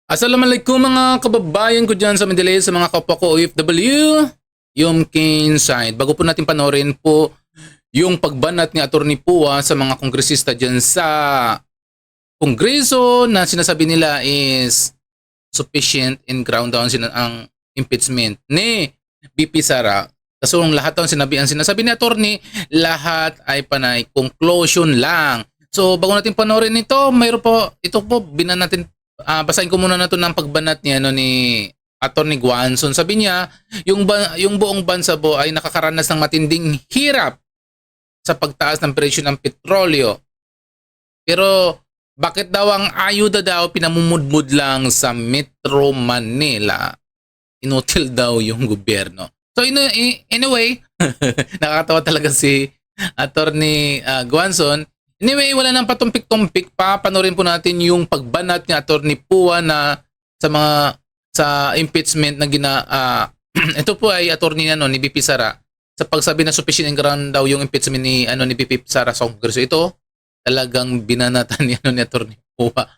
Assalamualaikum mga kababayan ko dyan sa Manila, sa mga kapwa ko OFW, yung Kinside. Bago po natin panoorin po yung pagbanat ni Atty. Pua sa mga kongresista dyan sa Kongreso na sinasabi nila is sufficient and ground down ang impeachment ni BP Sara. Kaso lahat ang sinasabi ni Atty. Lahat ay panay conclusion lang. So bago natin panoorin ito, ito po binan natin. Basahin ko muna na ito ng pagbanat niya ni Atty. Guanzon. Sabi niya, yung buong bansa po ay nakakaranas ng matinding hirap sa pagtaas ng presyo ng petrolyo. Pero bakit daw ang ayuda daw pinamumudmud lang sa Metro Manila? Inutil daw yung gobyerno. So anyway, nakakatawa talaga si Atty. Guanzon. Anyway, wala nang patumpik-tumpik pa. Panorin po natin yung pagbanat ni Atty. Pua na sa impeachment na ito po ay attorney ni BP Sara sa pagsabi na sufficient and ground daw yung impeachment ni BP Sara sa Kongreso. Ito talagang binanatan ni Atty. Pua.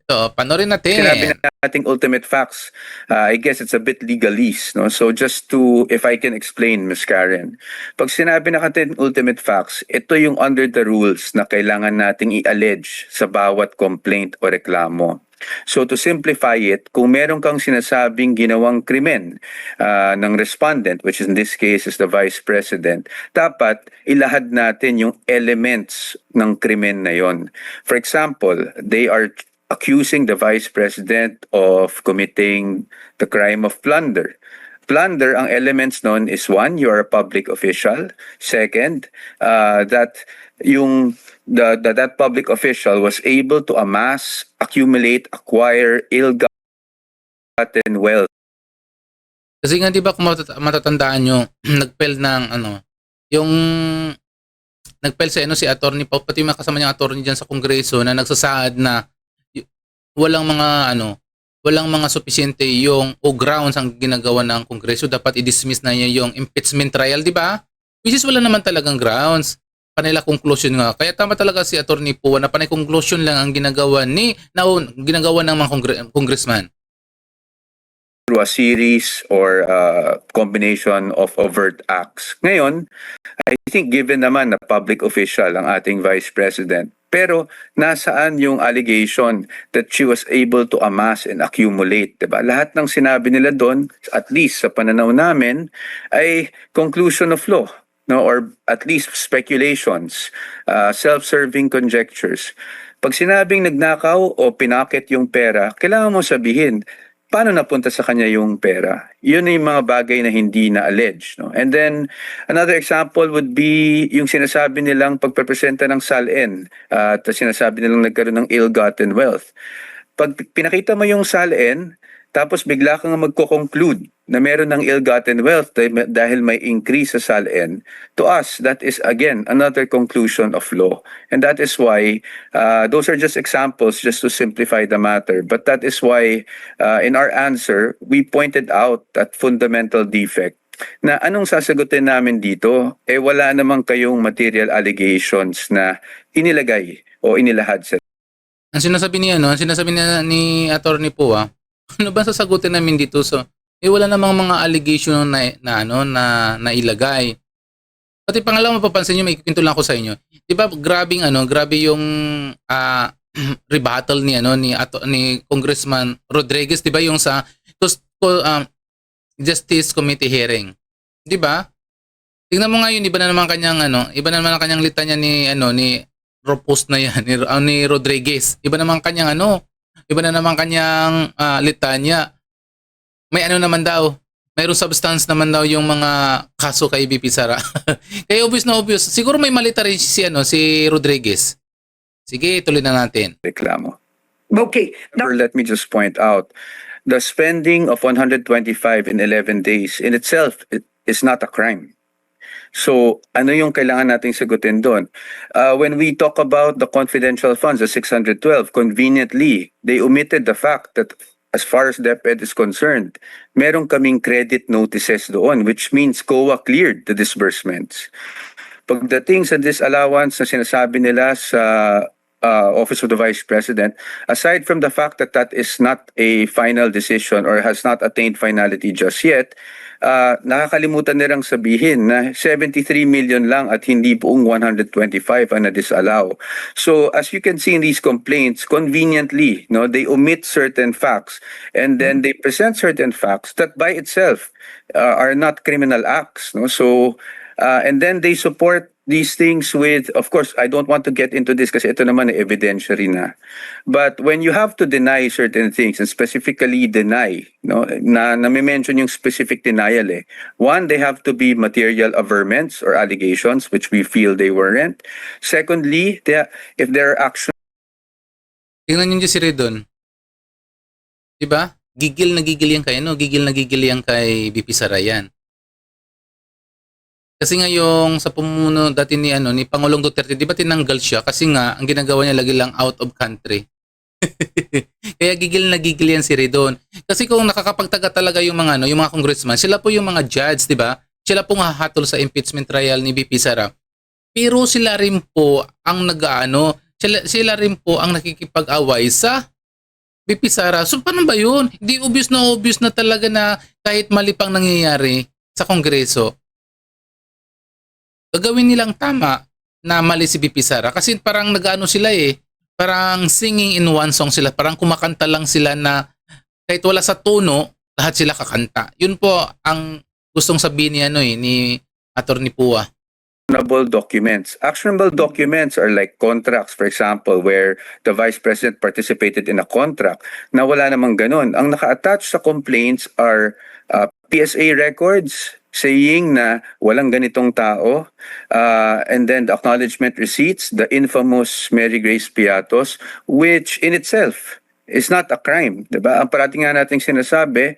Ito, panorin natin. Sinabi nating ultimate facts. I guess it's a bit legalese, no? So just if I can explain, Ms. Karen, pag sinabi natin ultimate facts, ito yung under the rules na kailangan nating i-allege sa bawat complaint o reklamo. So to simplify it, kung meron kang sinasabing ginawang krimen ng respondent, which in this case is the Vice President, dapat ilahad natin yung elements ng krimen na yon. For example, they are accusing the Vice President of committing the crime of plunder. Plunder, ang elements nun is one, you are a public official. Second, that that public official was able to amass, accumulate, acquire ill-gotten wealth. Kasi nga 'di ba kung matatandaan nyo, nagpel ng yung nagpel sa si Atty. Pau, pati yung kasama niyang attorney diyan sa Kongreso na nagsasaad na walang mga supisyente yung grounds ang ginagawa ng Kongreso, dapat i-dismiss na niya yung impeachment trial, 'di ba? Which is wala naman talagang grounds. Panay conclusion nga. Kaya tama talaga si Atty. Pua na panay conclusion lang ang ginagawa ng mga congressman. Through a series or combination of overt acts. Ngayon, I think given naman na public official ang ating Vice President, pero nasaan yung allegation that she was able to amass and accumulate, diba? Lahat ng sinabi nila doon, at least sa pananaw namin, ay conclusion of law, no? Or at least speculations, self-serving conjectures. Pag sinabing nagnakaw o pinakit yung pera, kailangan mo sabihin, paano napunta sa kanya yung pera? Yun yung mga bagay na hindi na-allege. No? And then, another example would be yung sinasabi nilang pagpapresenta ng SALN at sinasabi nilang nagkaroon ng ill-gotten wealth. Pag pinakita mo yung SALN, tapos bigla kang magko-conclude na meron ng ill-gotten wealth dahil may increase sa SALN, to us, that is again another conclusion of law. And that is why, those are just examples just to simplify the matter. But that is why, in our answer, we pointed out that fundamental defect na anong sasagutin namin dito, wala namang kayong material allegations na inilagay o inilahad sa. Ang sinasabi niya, ni Atty. Pua, ano ba sasagutin namin dito? So, wala namang mga allegation na ilagay. Pati pangalawa, mapapansin niyo, may ikikwento lang ako sa inyo. 'Di ba, grabe yung rebuttal ni Congressman Rodriguez, 'di ba, yung sa Justice Committee hearing. 'Di ba? Tingnan mo nga yun, iba na naman ang kanyang litanya ni Ropos na yan, ni Rodriguez. Iba na naman kanyang litanya. May naman daw, mayroong substance naman daw yung mga kaso kay BP Sara. Kaya obvious na obvious. Siguro may malita rin si Rodriguez. Sige, tuloy na natin. Reklamo. Okay. Let me just point out, the spending of 125 in 11 days in itself is not a crime. So, ano yung kailangan nating sagutin doon? When we talk about the confidential funds, the 612, conveniently, they omitted the fact that as far as DepEd is concerned, meron kaming credit notices doon, which means COA cleared the disbursements. Pagdating sa disallowance na sinasabi nila sa Office of the Vice President, aside from the fact that that is not a final decision or has not attained finality just yet, nakakalimutan nilang sabihin na 73 million lang at hindi buong 125 ang na-disallow. So as you can see in these complaints, conveniently, no, they omit certain facts and then they present certain facts that by itself are not criminal acts. No? So and then they support these things with, of course, I don't want to get into this kasi ito naman ay evidentiary na. But when you have to deny certain things and specifically deny, no, na nami-mention yung specific denial eh. One, they have to be material averments or allegations which we feel they weren't. Secondly, if there are actions Tingnan niyo si Redon. Diba? Gigil na gigil yan kay, Gigil na gigil yan kay BP Sara yan. Kasi nga yung sa pumuno dati ni ni Pangulong Duterte, 'di ba tinanggal siya kasi nga ang ginagawa niya lagi lang out of country. Kaya gigil na gigil yan si Redon. Kasi kung nakakapagtaga talaga yung mga yung mga congressman, sila po yung mga judge, 'di ba? Sila po hahatol sa impeachment trial ni BP Sara. Pero sila rin po ang sila rin po ang nakikipag-away sa BP Sara. So paano ba 'yun? Hindi obvious na talaga na kahit mali pang nangyayari sa Kongreso, gagawin nilang tama na mali si BP Sara kasi parang nag-ano sila parang singing in one song sila, parang kumakanta lang sila na kahit wala sa tono, lahat sila kakanta. Yun po ang gustong sabihin ni Attorney Pua. actionable documents. Actionable documents are like contracts, for example, where the Vice President participated in a contract na wala namang ganun. Ang naka-attach sa complaints are PSA records saying na walang ganitong tao, and then the acknowledgement receipts, the infamous Mary Grace Piatos, which in itself is not a crime, diba? Ang parating nga nating sinasabi,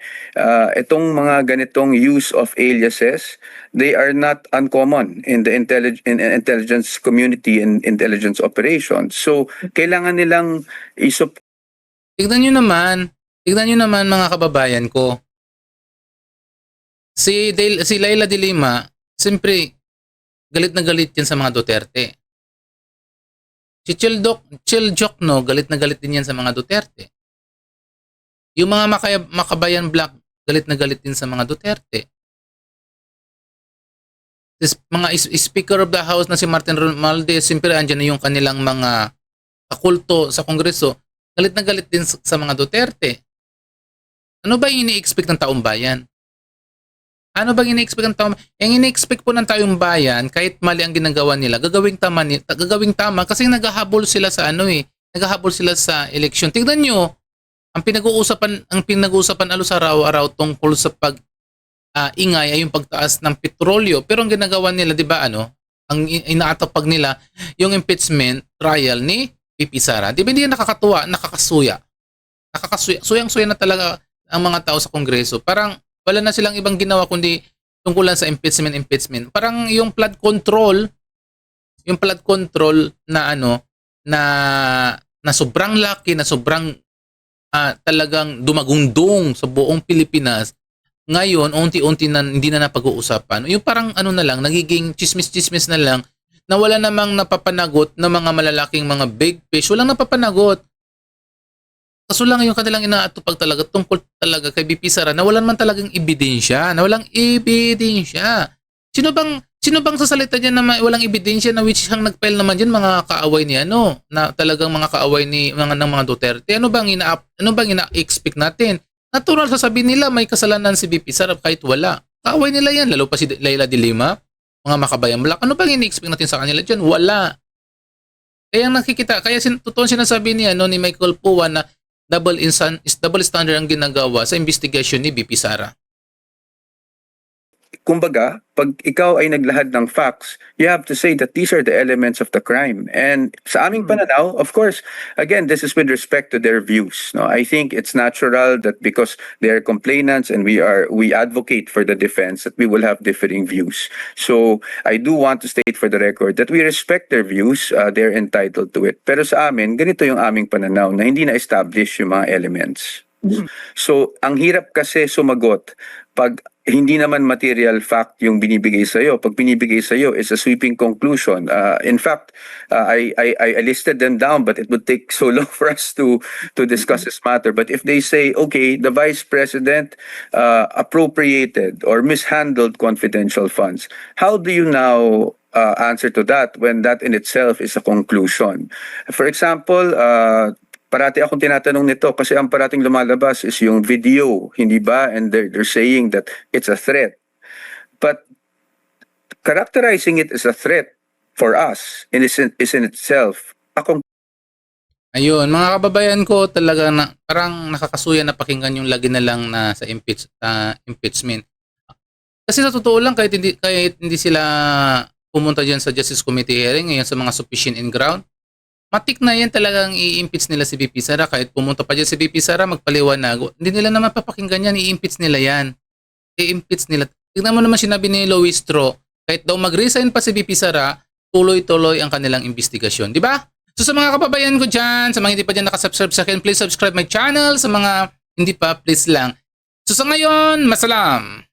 itong mga ganitong use of aliases, they are not uncommon in the intelligence community and intelligence operations. So, kailangan nilang Tignan nyo naman mga kababayan ko. Si Laila de Lima, siyempre, galit na galit yan sa mga Duterte. Si Chil Jokno, galit na galit din yan sa mga Duterte. Yung mga Makabayan Black, galit na galit din sa mga Duterte. Mga Speaker of the House na si Martin Romualdez, siyempre andyan na yung kanilang mga kakulto sa Kongreso, galit na galit din sa mga Duterte. Ano ba yung ini-expect ng taong bayan? Ano bang ini-expect ng taong bayan? Yung ini-expect po ng taong bayan, kahit mali ang ginagawa nila, gagawing tama kasi naghahabol sila sa naghahabol sila sa eleksyon. Tingnan nyo, ang pinag-uusapan alos araw-araw tungkol sa ingay ay yung pagtaas ng petrolyo. Pero ang ginagawa nila, 'di ba ang inaatapag nila yung impeachment trial ni BP Sara. 'Di ba hindi yan nakakatuwa, nakakasuya. Suyang-suya na talaga ang mga tao sa Kongreso. Parang wala na silang ibang ginawa kundi tungkulan sa impeachment. Parang yung flood control na na sobrang laki, na sobrang talagang dumagundong sa buong Pilipinas. Ngayon, unti-unti na hindi na napag-uusapan. Yung parang na lang, nagiging chismis-chismis na lang, na wala namang napapanagot ng mga malalaking mga big fish. Walang napapanagot. Kaso lang yung kanilang inaatupag talaga tungkol talaga kay BP Sara na walang man talagang ebidensya. Sino bang sasalita diyan na walang ebidensya na which ang nagfile naman diyan mga kaaway ni na talagang mga kaaway ni ng mga Duterte. Ano bang ina-expect natin? Natural sasabihin nila may kasalanan si BP Sara kahit wala. Kaaway nila yan, lalo pa si Laila de Lima, mga Makabayan Black. Ano bang ini-expect natin sa kanila diyan? Wala. Kaya totoo sinasabi ni ni Michael Pua na double standard ang ginagawa sa investigasyon ni BP Sara. Kumbaga, pag ikaw ay naglahad ng facts, you have to say that these are the elements of the crime. And sa aming pananaw, of course, again, this is with respect to their views. No, I think it's natural that because they are complainants and we advocate for the defense, that we will have differing views. So I do want to state for the record that we respect their views. They're entitled to it. Pero sa amin, ganito yung aming pananaw na hindi na-establish yung mga elements. So, ang hirap kasi sumagot pag hindi naman material fact yung binibigay sa'yo. Pag binibigay sa'yo is a sweeping conclusion. In fact, I listed them down, but it would take so long for us to discuss this matter. But if they say, okay, the Vice President appropriated or mishandled confidential funds, how do you now answer to that when that in itself is a conclusion? For example, parati akong tinatanong nito kasi ang parating lumalabas is yung video, hindi ba? And they're saying that it's a threat. But characterizing it as a threat for us is in itself a Ayun, mga kababayan ko, talaga na parang nakakasuya na pakinggan yung lagi na lang na sa impeachment. Kasi sa totoo lang, kahit hindi sila pumunta diyan sa Justice Committee hearing ngayon sa mga sufficient in ground, matik na yan talagang i-impeach nila si VP Sara. Kahit pumunta pa dyan si VP Sara, magpaliwanag. Hindi nila naman papakinggan yan, i-impeach nila yan. I-impeach nila. Tignan mo naman sinabi ni Louis Tro, kahit daw mag-resign pa si VP Sara, tuloy-tuloy ang kanilang investigasyon. Di ba? So sa mga kababayan ko dyan, sa mga hindi pa dyan nakasubscribe sa akin, please subscribe my channel. Sa mga hindi pa, please lang. So sa ngayon, masalam!